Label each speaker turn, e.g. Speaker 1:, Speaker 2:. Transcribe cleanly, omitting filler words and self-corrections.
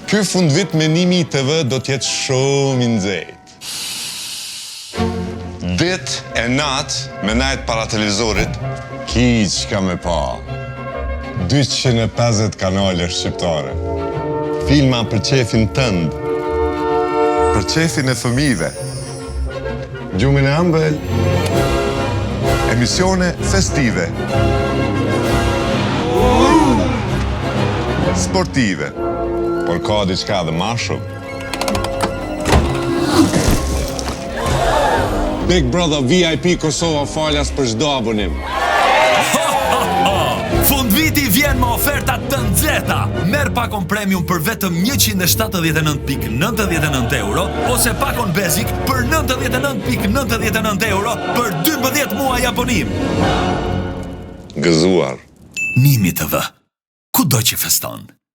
Speaker 1: Ky fundvit me Nimi TV do t'jetë shumë i nxehtë. Dit e nat me najt para televizorit, kiq ka me pa. 250 kanale shqiptare. Filma për qefin tënd. Për qefin e fëmijëve. Gjumin e ëmbël. Emisione festive. Sportive. Por ka diçka dhe ma shumë. Big Brother VIP Kosova falas për çdo abonim.
Speaker 2: Fundviti vjen me oferta të nxehta. Merr pakon premium për vetëm 179.99 euro ose pakon basic për 99.99 euro për 12 muaj abonim.
Speaker 1: Gëzuar.
Speaker 2: Nimi TV. Kudo që feston.